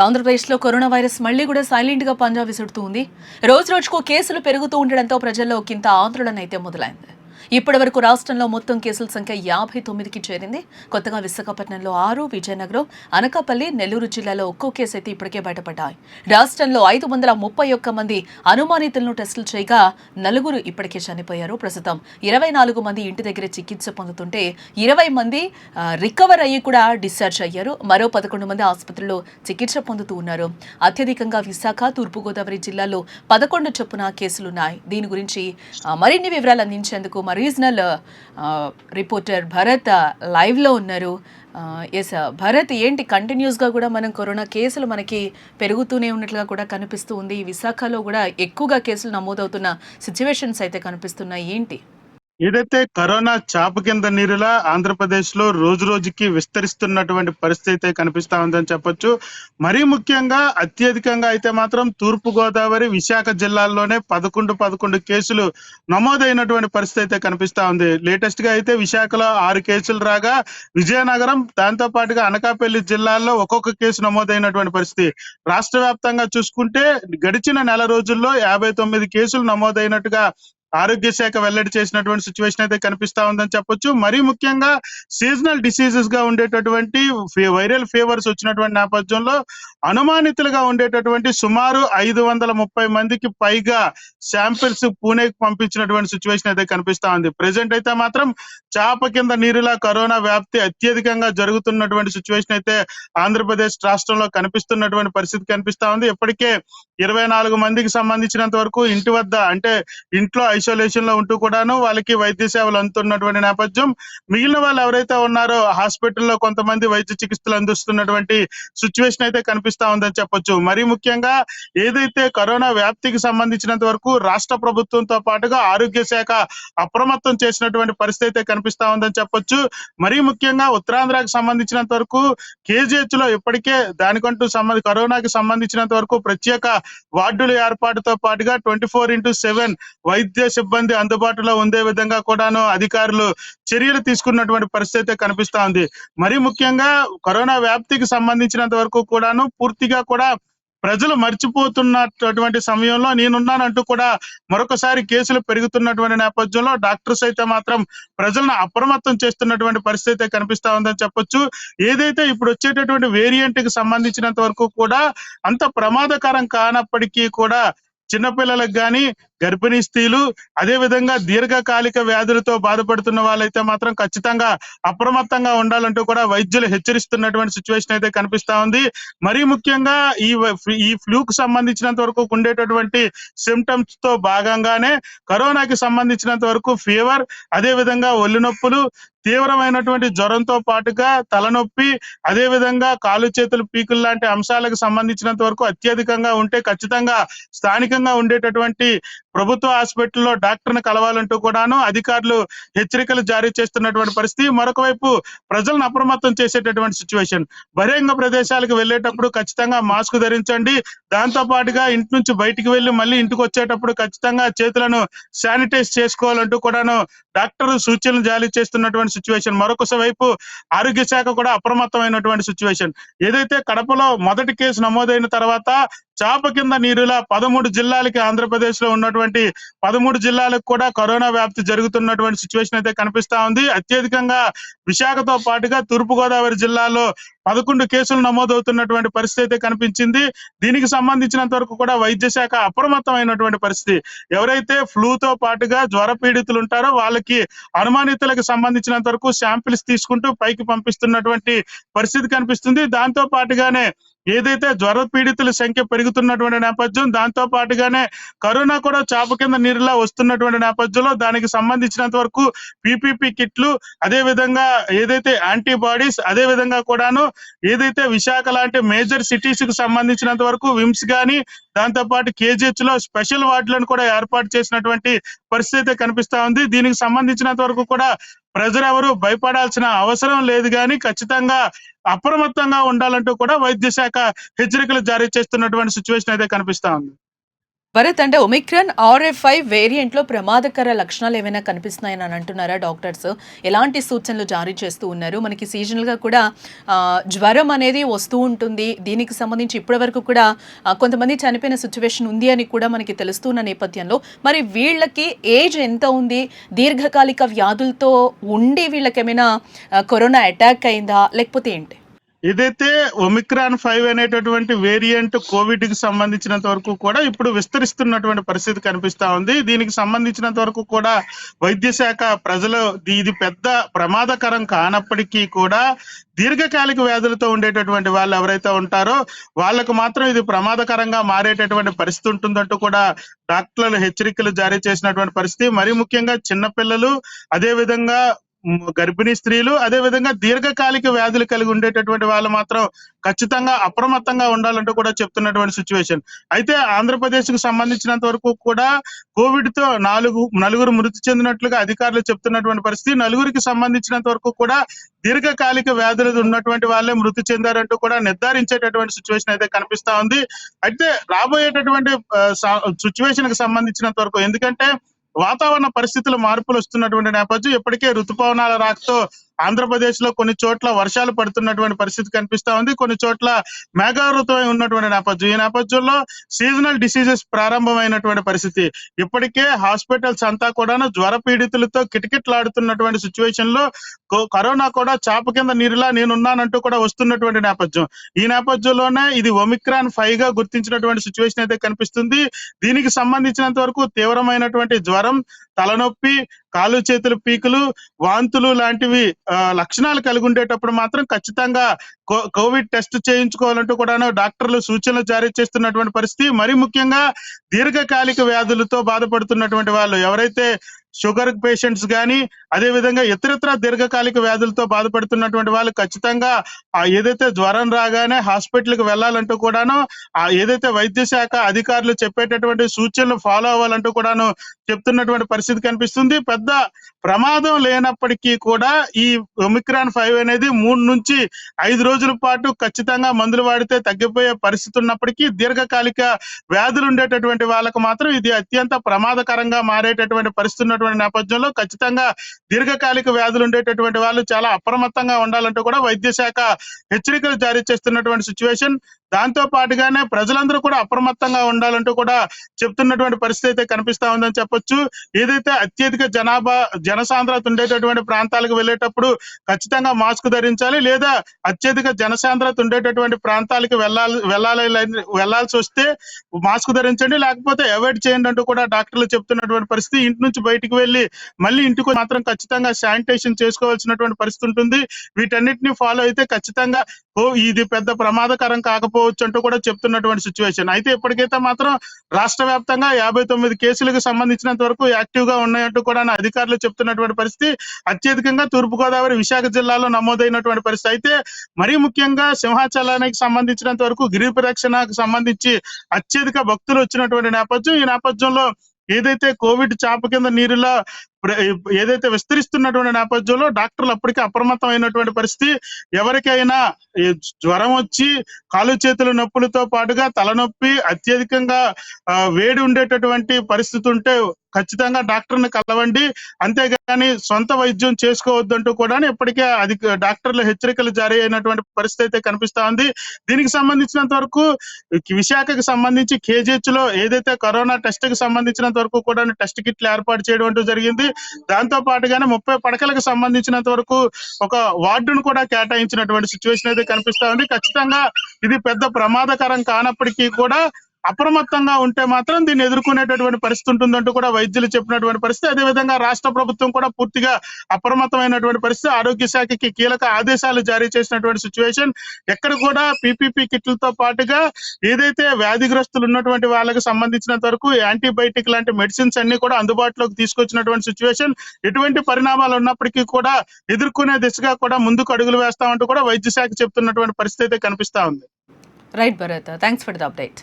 ఆంధ్రప్రదేశ్లో corona virus మళ్లీ కూడా సైలెంట్గా పంజా విసురుతూ ఉంది. రోజు రోజుకు కేసులు పెరుగుతూ ఉండడంతో ప్రజల్లో ఒకంత ఆందోళన అయితే మొదలైంది. ఇప్పటి వరకు రాష్ట్రంలో మొత్తం కేసుల సంఖ్య 59కి చేరింది. కొత్తగా విశాఖపట్నంలో 6, విజయనగరం, అనకాపల్లి, నెల్లూరు జిల్లాలో ఒక్కో కేసు అయితే ఇప్పటికే బయటపడ్డాయి. రాష్ట్రంలో 531 మంది అనుమానితులను టెస్టులు చేయగా 4 ఇప్పటికే చనిపోయారు. ప్రస్తుతం 24 మంది ఇంటి దగ్గర చికిత్స పొందుతుంటే 20 మంది రికవర్ అయ్యి కూడా డిశ్చార్జ్ అయ్యారు. మరో 11 మంది ఆసుపత్రిలో చికిత్స పొందుతూ ఉన్నారు. అత్యధికంగా విశాఖ, తూర్పుగోదావరి జిల్లాలో 11 చొప్పున కేసులున్నాయి. దీని గురించి మరిన్ని వివరాలు అందించేందుకు రీజనల్ రిపోర్టర్ భరత్ లైవ్ లో ఉన్నారు. ఎస్ భరత్, ఏంటి కంటిన్యూస్గా కూడా మనం కరోనా కేసులు మనకి పెరుగుతూనే ఉన్నట్లుగా కూడా కనిపిస్తూ ఉంది. విశాఖలో కూడా ఎక్కువగా కేసులు నమోదవుతున్న సిచ్యువేషన్స్ అయితే కనిపిస్తున్నాయి. ఏంటి? ఏదైతే కరోనా చాప కింద నీరులా ఆంధ్రప్రదేశ్ లో రోజు రోజుకి విస్తరిస్తున్నటువంటి పరిస్థితి కనిపిస్తా ఉందని చెప్పొచ్చు. మరీ ముఖ్యంగా అత్యధికంగా అయితే మాత్రం తూర్పు గోదావరి, విశాఖ జిల్లాల్లోనే 11 కేసులు నమోదైనటువంటి పరిస్థితి అయితే కనిపిస్తా ఉంది. లేటెస్ట్ గా అయితే విశాఖలో 6 కేసులు రాగా, విజయనగరం దాంతో పాటుగా అనకాపల్లి జిల్లాల్లో ఒక్కొక్క కేసు నమోదైనటువంటి పరిస్థితి. రాష్ట్ర వ్యాప్తంగా చూసుకుంటే గడిచిన నెల రోజుల్లో 59 కేసులు నమోదైనట్టుగా ఆరోగ్య శాఖ వెల్లడి చేసినటువంటి సిచ్యువేషన్ అయితే కనిపిస్తా ఉందని చెప్పొచ్చు. మరీ ముఖ్యంగా సీజనల్ డిసీజెస్ గా ఉండేటటువంటి వైరల్ ఫీవర్స్ వచ్చినటువంటి నేపథ్యంలో అనుమానితులుగా ఉండేటటువంటి సుమారు 530 మందికి పైగా శాంపిల్స్ పూణేకి పంపించినటువంటి సిచ్యువేషన్ అయితే కనిపిస్తా ఉంది. ప్రెసెంట్ అయితే మాత్రం చాప కింద నీరులా కరోనా వ్యాప్తి అత్యధికంగా జరుగుతున్నటువంటి సిచ్యువేషన్ అయితే ఆంధ్రప్రదేశ్ రాష్ట్రంలో కనిపిస్తున్నటువంటి పరిస్థితి కనిపిస్తా ఉంది. ఇప్పటికే 24 మందికి సంబంధించినంత వరకు ఇంటి వద్ద, అంటే ఇంట్లో ఐసోలేషన్ లో ఉంటూ కూడాను వాళ్ళకి వైద్య సేవలు అందుతున్నటువంటి నేపథ్యం. మిగిలిన వాళ్ళు ఎవరైతే ఉన్నారో హాస్పిటల్లో కొంతమంది వైద్య చికిత్సలు అందిస్తున్నటువంటి సిచ్యువేషన్ అయితే కనిపిస్తా ఉందని చెప్పొచ్చు. మరీ ముఖ్యంగా ఏదైతే కరోనా వ్యాప్తికి సంబంధించినంత వరకు రాష్ట్ర ప్రభుత్వంతో పాటుగా ఆరోగ్య శాఖ అప్రమత్తం చేసినటువంటి పరిస్థితి కనిపిస్తా ఉందని చెప్పొచ్చు. మరీ ముఖ్యంగా ఉత్తరాంధ్రకి సంబంధించినంత వరకు కేజీహెచ్ లో ఇప్పటికే దానికంటూ కరోనాకి సంబంధించినంత వరకు ప్రత్యేక వార్డుల ఏర్పాటుతో పాటుగా 24/7 వైద్య సిబ్బంది అందుబాటులో ఉండే విధంగా కూడాను అధికారులు చర్యలు తీసుకున్నటువంటి పరిస్థితి కనిపిస్తా ఉంది. మరి ముఖ్యంగా కరోనా వ్యాప్తికి సంబంధించినంత వరకు కూడాను పూర్తిగా కూడా ప్రజలు మర్చిపోతున్నటువంటి సమయంలో నేనున్నానంటూ కూడా మరొకసారి కేసులు పెరుగుతున్నటువంటి నేపథ్యంలో డాక్టర్స్ అయితే మాత్రం ప్రజలను అప్రమత్తం చేస్తున్నటువంటి పరిస్థితి కనిపిస్తా ఉందని చెప్పొచ్చు. ఏదైతే ఇప్పుడు వచ్చేటటువంటి వేరియంట్ కి సంబంధించినంత వరకు కూడా అంత ప్రమాదకరం కానప్పటికీ కూడా చిన్నపిల్లలకు కానీ, గర్భిణీ స్త్రీలు, అదే విధంగా దీర్ఘకాలిక వ్యాధులతో బాధపడుతున్న వాళ్ళైతే మాత్రం ఖచ్చితంగా అప్రమత్తంగా ఉండాలంటూ కూడా వైద్యులు హెచ్చరిస్తున్నటువంటి సిచ్యువేషన్ అయితే కనిపిస్తా ఉంది. మరీ ముఖ్యంగా ఈ ఫ్లూకు సంబంధించినంత వరకు ఉండేటటువంటి సిమ్టమ్స్ తో భాగంగానే కరోనాకి సంబంధించినంత వరకు ఫీవర్, అదే విధంగా ఒళ్ళు నొప్పులు, తీవ్రమైనటువంటి జ్వరంతో పాటుగా తలనొప్పి, అదే విధంగా కాలు చేతులు పీకులు లాంటి అంశాలకు సంబంధించినంత వరకు అత్యధికంగా ఉంటే ఖచ్చితంగా స్థానికంగా ఉండేటటువంటి ప్రభుత్వ హాస్పిటల్లో డాక్టర్ని కలవాలంటూ కూడాను అధికారులు హెచ్చరికలు జారీ చేస్తున్నటువంటి పరిస్థితి. మరొక వైపు ప్రజలను అప్రమత్తం చేసేటటువంటి సిచ్యువేషన్. బహిరంగ ప్రదేశాలకు వెళ్ళేటప్పుడు ఖచ్చితంగా మాస్క్ ధరించండి. దాంతో పాటుగా ఇంటి నుంచి బయటికి వెళ్ళి మళ్ళీ ఇంటికి వచ్చేటప్పుడు ఖచ్చితంగా చేతులను శానిటైజ్ చేసుకోవాలంటూ కూడాను డాక్టర్ సూచనలు జారీ చేస్తున్నటువంటి సిచ్యువేషన్. మరొక వైపు ఆరోగ్య శాఖ కూడా అప్రమత్తమైనటువంటి సిచ్యువేషన్. ఏదైతే కడపలో మొదటి కేసు నమోదైన తర్వాత చాప కింద నీరులా 13 జిల్లాలకి ఆంధ్రప్రదేశ్ లో ఉన్నటువంటి 13 జిల్లాలకు కూడా కరోనా వ్యాప్తి జరుగుతున్నటువంటి సిచ్యువేషన్ అయితే కనిపిస్తా ఉంది. అత్యధికంగా విశాఖతో పాటుగా తూర్పుగోదావరి జిల్లాలో 11 కేసులు నమోదవుతున్నటువంటి పరిస్థితి అయితే కనిపించింది. దీనికి సంబంధించినంత వరకు కూడా వైద్య శాఖ అప్రమత్తమైనటువంటి పరిస్థితి. ఎవరైతే ఫ్లూతో పాటుగా జ్వర పీడితులు ఉంటారో వాళ్ళకి అనుమానితులకు సంబంధించినంత వరకు శాంపిల్స్ తీసుకుంటూ పైకి పంపిస్తున్నటువంటి పరిస్థితి కనిపిస్తుంది. దాంతో పాటుగానే ఏదైతే జ్వర పీడితుల సంఖ్య పెరుగుతున్నటువంటి నేపథ్యం, దాంతో పాటుగానే కరోనా కూడా చాప కింద నీరులా వస్తున్నటువంటి నేపథ్యంలో దానికి సంబంధించినంత వరకు పీపీపీ కిట్లు, అదే విధంగా ఏదైతే యాంటీబాడీస్, అదే విధంగా కూడాను ఏదైతే విశాఖ లాంటి మేజర్ సిటీస్ కు సంబంధించినంత వరకు విమ్స్ గానీ, దాంతో పాటు కేజీహెచ్ లో స్పెషల్ వార్డులను కూడా ఏర్పాటు చేసినటువంటి పరిస్థితి కనిపిస్తా ఉంది. దీనికి సంబంధించినంత వరకు కూడా ప్రజలెవరూ భయపడాల్సిన అవసరం లేదు కానీ ఖచ్చితంగా అప్రమత్తంగా ఉండాలంటూ కూడా వైద్య శాఖ హెచ్చరికలు జారీ చేస్తున్నటువంటి సిచ్యువేషన్ అయితే కనిపిస్తా ఉంది. భరత్, అంటే ఒమిక్రాన్ RF5 వేరియంట్లో ప్రమాదకర లక్షణాలు ఏమైనా కనిపిస్తున్నాయని అని అంటున్నారా డాక్టర్స్? ఎలాంటి సూచనలు జారీ చేస్తూ ఉన్నారు? మనకి సీజనల్గా కూడా జ్వరం అనేది వస్తూ ఉంటుంది. దీనికి సంబంధించి ఇప్పటివరకు కూడా కొంతమంది చనిపోయిన సిచ్యువేషన్ ఉంది అని కూడా మనకి తెలుస్తున్న నేపథ్యంలో మరి వీళ్ళకి ఏజ్ ఎంత ఉంది? దీర్ఘకాలిక వ్యాధులతో ఉండి వీళ్ళకేమైనా కరోనా అటాక్ అయిందా లేకపోతే ఏంటి? ఏదైతే ఒమిక్రాన్ 5 అనేటటువంటి వేరియంట్ కోవిడ్ కి సంబంధించినంత వరకు కూడా ఇప్పుడు విస్తరిస్తున్నటువంటి పరిస్థితి కనిపిస్తా ఉంది. దీనికి సంబంధించినంత వరకు కూడా వైద్య శాఖ ప్రజలు ఇది పెద్ద ప్రమాదకరం కానప్పటికీ కూడా దీర్ఘకాలిక వ్యాధులతో ఉండేటటువంటి వాళ్ళు ఎవరైతే ఉంటారో వాళ్ళకు మాత్రం ఇది ప్రమాదకరంగా మారేటటువంటి పరిస్థితి ఉంటుందంటూ కూడా డాక్టర్లు హెచ్చరికలు జారీ చేసినటువంటి పరిస్థితి. మరీ ముఖ్యంగా చిన్నపిల్లలు, అదే విధంగా గర్భిణీ స్త్రీలు, అదే విధంగా దీర్ఘకాలిక వ్యాధులు కలిగి ఉండేటటువంటి వాళ్ళు మాత్రం ఖచ్చితంగా అప్రమత్తంగా ఉండాలంటూ కూడా చెప్తున్నటువంటి సిచ్యువేషన్. అయితే ఆంధ్రప్రదేశ్ కు సంబంధించినంత వరకు కూడా కోవిడ్ తో నలుగురు మృతి చెందినట్లుగా అధికారులు చెప్తున్నటువంటి పరిస్థితి. నలుగురికి సంబంధించినంత వరకు కూడా దీర్ఘకాలిక వ్యాధులు ఉన్నటువంటి వాళ్ళే మృతి చెందారంటూ కూడా నిర్ధారించేటటువంటి సిచ్యువేషన్ అయితే కనిపిస్తా ఉంది. అయితే రాబోయేటటువంటి సిచ్యువేషన్ కి సంబంధించినంత వరకు, ఎందుకంటే వాతావరణ పరిస్థితుల మార్పులు వస్తున్నటువంటి నేపథ్యం, ఇప్పటికే ఋతుపవనాల రాకతో ఆంధ్రప్రదేశ్ లో కొన్ని చోట్ల వర్షాలు పడుతున్నటువంటి పరిస్థితి కనిపిస్తా ఉంది. కొన్ని చోట్ల మేఘావృతమై ఉన్నటువంటి నేపథ్యం. ఈ నేపథ్యంలో సీజనల్ డిసీజెస్ ప్రారంభమైనటువంటి పరిస్థితి. ఇప్పటికే హాస్పిటల్స్ అంతా కూడా జ్వర పీడితులతో కిటకిటలాడుతున్నటువంటి సిచ్యువేషన్ లో కరోనా కూడా చాప కింద నీరులా నేనున్నానంటూ కూడా వస్తున్నటువంటి నేపథ్యం. ఈ నేపథ్యంలోనే ఇది ఒమిక్రాన్ 5 గా గుర్తించినటువంటి సిచ్యువేషన్ అయితే కనిపిస్తుంది. దీనికి సంబంధించినంత వరకు తీవ్రమైనటువంటి జ్వరం, తలనొప్పి, కాళ్ళు చేతులు పీకులు, వాంతులు లాంటివి లక్షణాలు కలిగి ఉండేటప్పుడు మాత్రం ఖచ్చితంగా కోవిడ్ టెస్ట్ చేయించుకోవాలంటూ కూడా డాక్టర్లు సూచనలు జారీ చేస్తున్నటువంటి పరిస్థితి. మరి ముఖ్యంగా దీర్ఘకాలిక వ్యాధులతో బాధపడుతున్నటువంటి వాళ్ళు ఎవరైతే షుగర్ పేషెంట్స్ కానీ, అదే విధంగా ఇతరత్ర దీర్ఘకాలిక వ్యాధులతో బాధపడుతున్నటువంటి వాళ్ళు ఖచ్చితంగా ఏదైతే జ్వరం రాగానే హాస్పిటల్కి వెళ్ళాలంటూ కూడాను ఏదైతే వైద్య శాఖ అధికారులు చెప్పేటటువంటి సూచనలు ఫాలో అవ్వాలంటూ కూడాను చెప్తున్నటువంటి పరిస్థితి కనిపిస్తుంది. పెద్ద ప్రమాదం లేనప్పటికీ కూడా ఈ ఒమిక్రాన్ 5 అనేది 3 నుంచి 5 రోజుల పాటు ఖచ్చితంగా మందులు వాడితే తగ్గిపోయే పరిస్థితి ఉన్నప్పటికీ దీర్ఘకాలిక వ్యాధులు ఉండేటటువంటి వాళ్ళకు మాత్రం ఇది అత్యంత ప్రమాదకరంగా మారేటటువంటి పరిస్థితి ఉన్నటువంటి నేపథ్యంలో ఖచ్చితంగా దీర్ఘకాలిక వ్యాధులు ఉండేటటువంటి వాళ్ళు చాలా అప్రమత్తంగా ఉండాలంటూ కూడా వైద్య శాఖ హెచ్చరికలు జారీ చేస్తున్నటువంటి సిచ్యువేషన్. దాంతో పాటుగానే ప్రజలందరూ కూడా అప్రమత్తంగా ఉండాలంటూ కూడా చెప్తున్నటువంటి పరిస్థితి అయితే కనిపిస్తా ఉందని చెప్పొచ్చు. ఏదైతే అత్యధిక జనసాంద్రత ఉండేటటువంటి ప్రాంతాలకు వెళ్ళేటప్పుడు ఖచ్చితంగా మాస్క్ ధరించాలి, లేదా అత్యధిక జనసాంద్రత ఉండేటటువంటి ప్రాంతాలకు వెళ్లాల్సి వస్తే మాస్క్ ధరించండి, లేకపోతే అవాయిడ్ చేయండి అంటూ కూడా డాక్టర్లు చెప్తున్నటువంటి పరిస్థితి. ఇంటి నుంచి బయటికి వెళ్ళి మళ్ళీ ఇంటికి మాత్రం ఖచ్చితంగా శానిటైజేషన్ చేసుకోవాల్సినటువంటి పరిస్థితి ఉంటుంది. వీటన్నిటిని ఫాలో అయితే ఖచ్చితంగా ఇది పెద్ద ప్రమాదకరం కాకపోవచ్చు అంటూ కూడా చెప్తున్నటువంటి సిచ్యువేషన్. అయితే ఇప్పటికైతే మాత్రం రాష్ట్ర వ్యాప్తంగా 59 కేసులకు సంబంధించినంత వరకు యాక్టివ్ గా ఉన్నాయంటూ కూడా అధికారులు చెప్తున్నటువంటి పరిస్థితి. అత్యధికంగా తూర్పుగోదావరి, విశాఖ జిల్లాలో నమోదైనటువంటి పరిస్థితి. అయితే మరీ ముఖ్యంగా సింహాచలానికి సంబంధించినంత వరకు గిరి ప్రదక్షిణకు సంబంధించి అత్యధిక భక్తులు వచ్చినటువంటి నేపథ్యం. ఈ నేపథ్యంలో ఏదైతే కోవిడ్ చాప కింద నీరులా ఏదైతే విస్తరిస్తున్నటువంటి నేపథ్యంలో డాక్టర్లు అప్పటికే అప్రమత్తం అయినటువంటి పరిస్థితి. ఎవరికైనా జ్వరం వచ్చి కాలు చేతుల నొప్పులతో పాటుగా తలనొప్పి, అత్యధికంగా వేడి ఉండేటటువంటి పరిస్థితి ఉంటే ఖచ్చితంగా డాక్టర్ని కలవండి, అంతేగాని సొంత వైద్యం చేసుకోవద్దంటూ కూడా ఇప్పటికే డాక్టర్ల హెచ్చరికలు జారీ అయినటువంటి పరిస్థితి అయితే కనిపిస్తా ఉంది. దీనికి సంబంధించినంత వరకు విశాఖకు సంబంధించి KGH లో ఏదైతే కరోనా టెస్ట్ కి సంబంధించినంత వరకు కూడా టెస్ట్ కిట్లు ఏర్పాటు చేయడం అంటూ జరిగింది. దాంతో పాటుగానే 30 పడకలకు సంబంధించినంత వరకు ఒక వార్డును కూడా కేటాయించినటువంటి సిచ్యువేషన్ అయితే కనిపిస్తా ఉంది. ఖచ్చితంగా ఇది పెద్ద ప్రమాదకరం కానప్పటికీ కూడా అప్రమత్తంగా ఉంటే మాత్రం దీన్ని ఎదుర్కొనేటటువంటి పరిస్థితి ఉంటుందంటూ కూడా వైద్యులు చెప్పినటువంటి పరిస్థితి. అదేవిధంగా రాష్ట్ర ప్రభుత్వం కూడా పూర్తిగా అప్రమత్తమైనటువంటి పరిస్థితి. ఆరోగ్య శాఖకి కీలక ఆదేశాలు జారీ చేసినటువంటి సిచ్యువేషన్. ఎక్కడ కూడా PPP కిట్లతో పాటుగా ఏదైతే వ్యాధిగ్రస్తులు ఉన్నటువంటి వాళ్ళకి సంబంధించినంత వరకు యాంటీబయాటిక్ లాంటి మెడిసిన్స్ అన్ని కూడా అందుబాటులోకి తీసుకొచ్చినటువంటి సిచ్యువేషన్. ఎటువంటి పరిణామాలు ఉన్నప్పటికీ కూడా ఎదుర్కొనే దిశగా కూడా ముందుకు అడుగులు వేస్తామంటూ కూడా వైద్య శాఖ చెప్తున్నటువంటి పరిస్థితి అయితే కనిపిస్తా ఉంది. Right Bharat, thanks for the update.